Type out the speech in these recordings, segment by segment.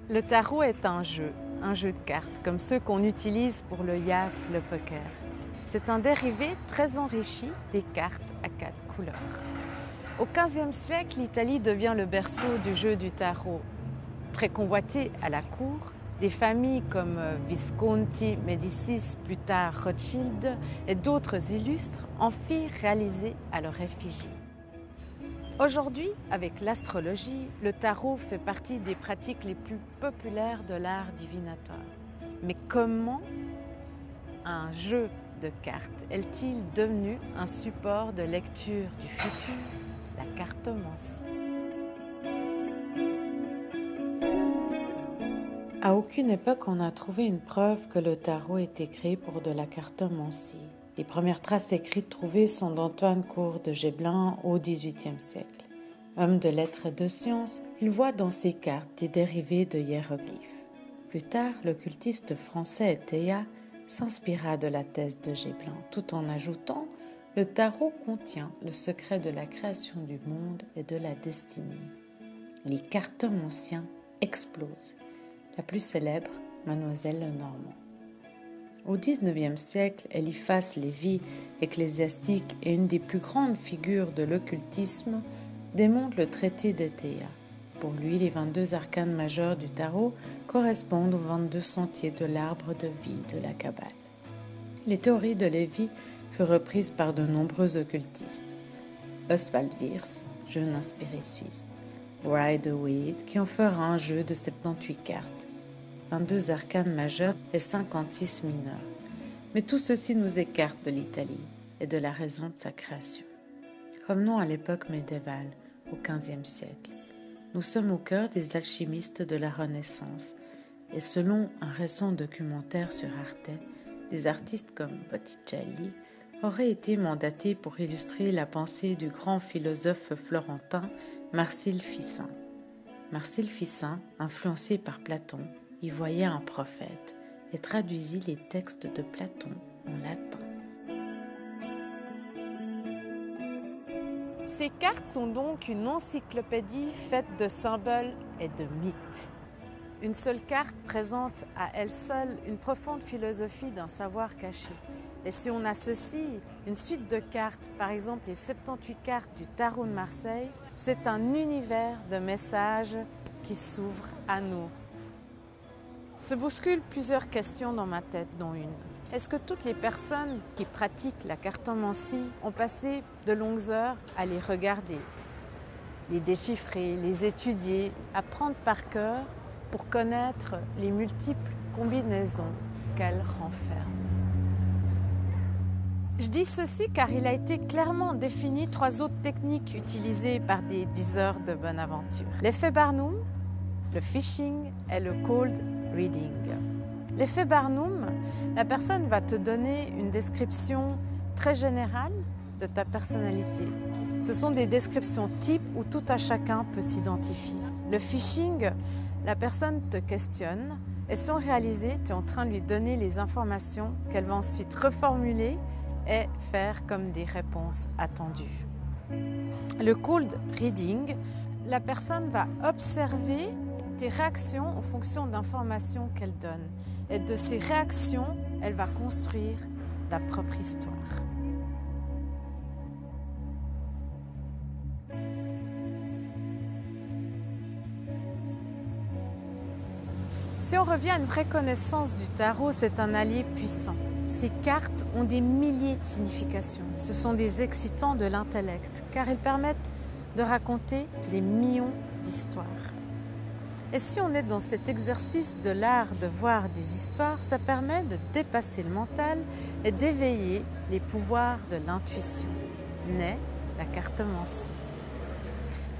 Le tarot est un jeu de cartes, comme ceux qu'on utilise pour le yas, le poker. C'est un dérivé très enrichi des cartes à 4 couleurs. Au XVe siècle, l'Italie devient le berceau du jeu du tarot. Très convoité à la cour, des familles comme Visconti, Médicis, plus tard Rothschild et d'autres illustres en firent réaliser à leur effigie. Aujourd'hui, avec l'astrologie, le tarot fait partie des pratiques les plus populaires de l'art divinatoire. Mais comment un jeu de cartes est-il devenu un support de lecture du futur, la cartomancie? À aucune époque on n'a trouvé une preuve que le tarot était créé pour de la cartomancie. Les premières traces écrites trouvées sont d'Antoine Court de Géblin au XVIIIe siècle. Homme de lettres et de sciences, il voit dans ses cartes des dérivés de hiéroglyphes. Plus tard, l'occultiste français Théa s'inspira de la thèse de Géblin, tout en ajoutant « Le tarot contient le secret de la création du monde et de la destinée ». Les cartomanciens explosent. La plus célèbre, Mademoiselle Lenormand. Au XIXe siècle, Eliphas Lévi, ecclésiastique et une des plus grandes figures de l'occultisme, démonte le traité de Théa. Pour lui, les 22 arcanes majeurs du tarot correspondent aux 22 sentiers de l'arbre de vie de la Kabbale. Les théories de Lévi furent reprises par de nombreux occultistes. Oswald Wirth, jeune inspiré suisse, Rider-Waite, qui en fera un jeu de 78 cartes, 22 arcanes majeurs et 56 mineurs. Mais tout ceci nous écarte de l'Italie et de la raison de sa création. Revenons à l'époque médiévale, au XVe siècle. Nous sommes au cœur des alchimistes de la Renaissance et selon un récent documentaire sur Arte, des artistes comme Botticelli auraient été mandatés pour illustrer la pensée du grand philosophe florentin Marcille Ficin. Marcille Ficin, influencé par Platon, y voyait un prophète et traduisit les textes de Platon en latin. Ces cartes sont donc une encyclopédie faite de symboles et de mythes. Une seule carte présente à elle seule une profonde philosophie d'un savoir caché. Et si on associe une suite de cartes, par exemple les 78 cartes du tarot de Marseille, c'est un univers de messages qui s'ouvre à nous. Se bousculent plusieurs questions dans ma tête, dont une. Est-ce que toutes les personnes qui pratiquent la cartomancie ont passé de longues heures à les regarder, les déchiffrer, les étudier, apprendre par cœur pour connaître les multiples combinaisons qu'elles renferment? Je dis ceci car il a été clairement défini 3 autres techniques utilisées par des diseurs de bonne aventure. L'effet Barnum, le phishing et le cold reading. L'effet Barnum, la personne va te donner une description très générale de ta personnalité. Ce sont des descriptions types où tout à chacun peut s'identifier. Le phishing, la personne te questionne et sans réaliser, tu es en train de lui donner les informations qu'elle va ensuite reformuler et faire comme des réponses attendues. Le cold reading, la personne va observer tes réactions en fonction d'informations qu'elle donne. Et de ces réactions, elle va construire ta propre histoire. Si on revient à une vraie connaissance du tarot, c'est un allié puissant. Ces cartes ont des milliers de significations. Ce sont des excitants de l'intellect, car elles permettent de raconter des millions d'histoires. Et si on est dans cet exercice de l'art de voir des histoires, ça permet de dépasser le mental et d'éveiller les pouvoirs de l'intuition. Naît la cartomancie.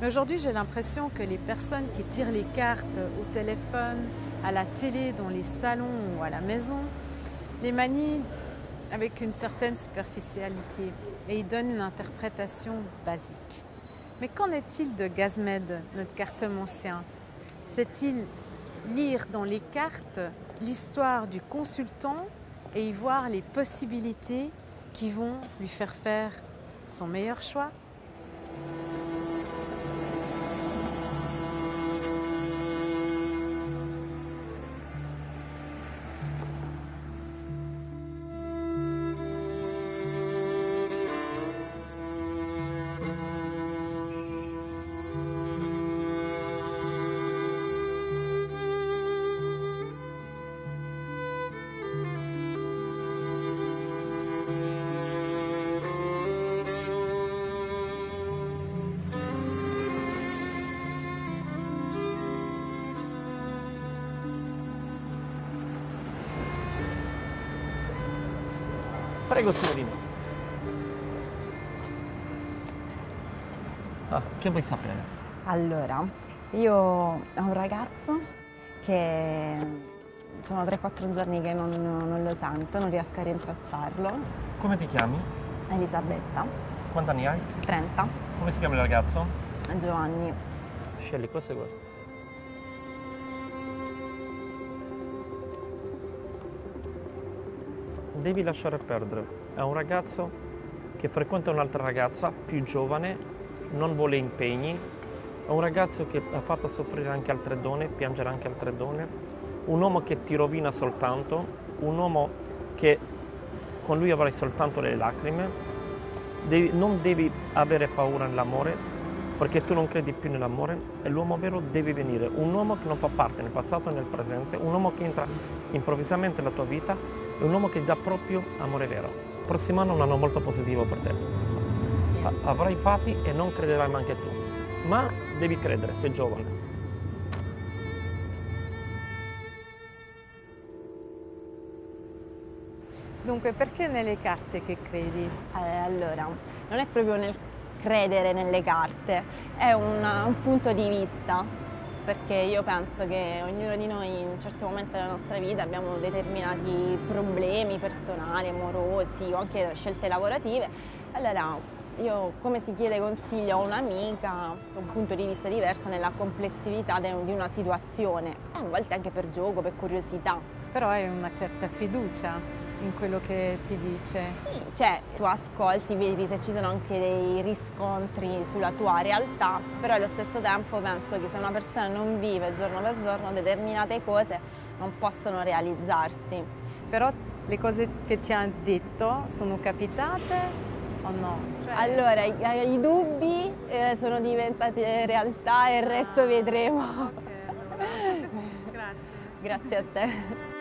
Mais aujourd'hui, j'ai l'impression que les personnes qui tirent les cartes au téléphone, à la télé, dans les salons ou à la maison, les manient avec une certaine superficialité et ils donnent une interprétation basique. Mais qu'en est-il de Gazmed, notre cartomancien? Sait-il lire dans les cartes l'histoire du consultant et y voir les possibilités qui vont lui faire son meilleur choix? Prego signorina. Che vuoi sapere? Allora, io ho un ragazzo che sono 3-4 giorni che non lo sento, non riesco a rintracciarlo. Come ti chiami? Elisabetta, Quanti anni hai? 30, Come si chiama il ragazzo? Giovanni. Scegli questo e questo. Devi lasciare perdere. È un ragazzo che frequenta un'altra ragazza più giovane, non vuole impegni. È un ragazzo che ha fatto soffrire anche altre donne, piangere anche altre donne. Un uomo che ti rovina soltanto. Un uomo che con lui avrai soltanto le lacrime. Non devi avere paura nell'amore, perché tu non credi più nell'amore, e l'uomo vero deve venire. Un uomo che non fa parte nel passato e nel presente, un uomo che entra improvvisamente nella tua vita, è un uomo che dà proprio amore vero. Il prossimo anno è un anno molto positivo per te. Avrai fatti e non crederai neanche tu, ma devi credere, sei giovane. Dunque, perché nelle carte che credi? Allora, non è proprio nel credere nelle carte, è un punto di vista, perché io penso che ognuno di noi in un certo momento della nostra vita abbiamo determinati problemi personali, amorosi o anche scelte lavorative. Allora, io, come si chiede consiglio a un'amica, ho un punto di vista diverso nella complessità di una situazione, a volte anche per gioco, per curiosità. Però hai una certa fiducia in quello che ti dice. Sì, cioè tu ascolti, vedi se ci sono anche dei riscontri sulla tua realtà, però allo stesso tempo penso che se una persona non vive giorno per giorno determinate cose non possono realizzarsi. Però le cose che ti ha detto sono capitate o no? Cioè... Allora, i dubbi sono diventati realtà e il resto vedremo. Okay. Grazie. Grazie a te.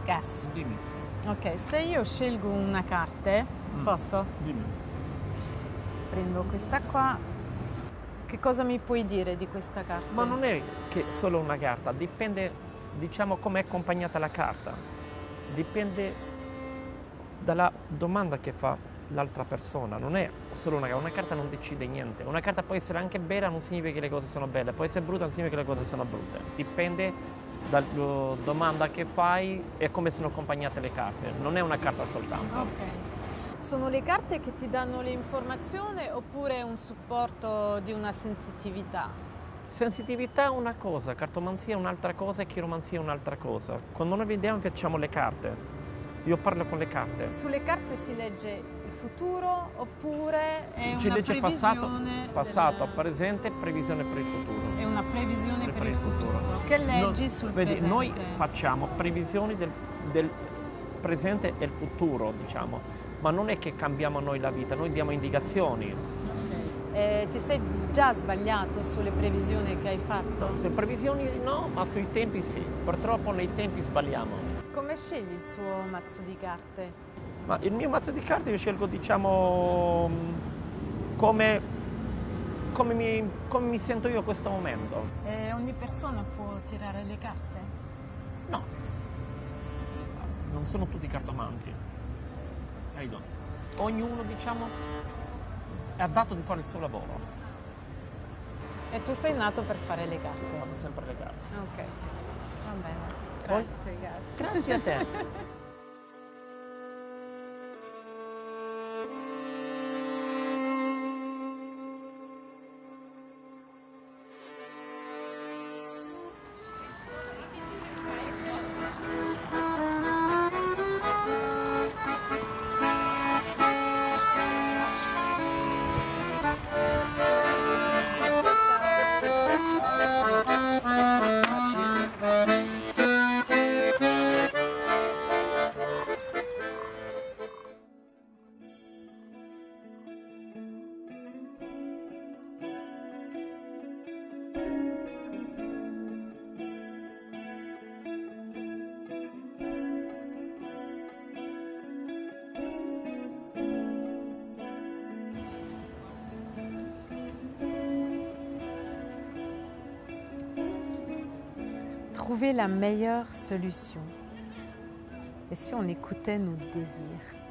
Gas. Dimmi. Ok, se io scelgo una carta, posso? Dimmi. Prendo questa qua. Che cosa mi puoi dire di questa carta? Ma non è che solo una carta, dipende, diciamo, come è accompagnata la carta. Dipende dalla domanda che fa l'altra persona. Non è solo una carta non decide niente. Una carta può essere anche bella, non significa che le cose sono belle, può essere brutta, non significa che le cose sono brutte. Dipende dalla domanda che fai e come sono accompagnate le carte. Non è una carta soltanto. Ok. Sono le carte che ti danno l'informazione oppure un supporto di una sensitività? Sensitività è una cosa, cartomanzia è un'altra cosa e chiromanzia è un'altra cosa. Quando noi vediamo facciamo le carte. Io parlo con le carte. Sulle carte si legge il futuro oppure è Ci una legge previsione passato, presente, previsione per il futuro. È una previsione per il futuro. Che leggi sul vedi, presente? noi facciamo previsioni del presente e il futuro, diciamo, ma non è che cambiamo noi la vita, noi diamo indicazioni. Ti sei già sbagliato sulle previsioni che hai fatto? Sulle previsioni no, ma sui tempi sì. Purtroppo nei tempi sbagliamo. Come scegli il tuo mazzo di carte? Ma il mio mazzo di carte io scelgo, diciamo, come mi sento io a questo momento. Ogni persona può tirare le carte? No, non sono tutti cartomanti. Ognuno, diciamo, è adatto di fare il suo lavoro. E tu sei nato per fare le carte? Fanno sempre le carte. Ok, va bene. Poi? Grazie, Gas. Grazie a te. trouver la meilleure solution? Et si on écoutait nos désirs?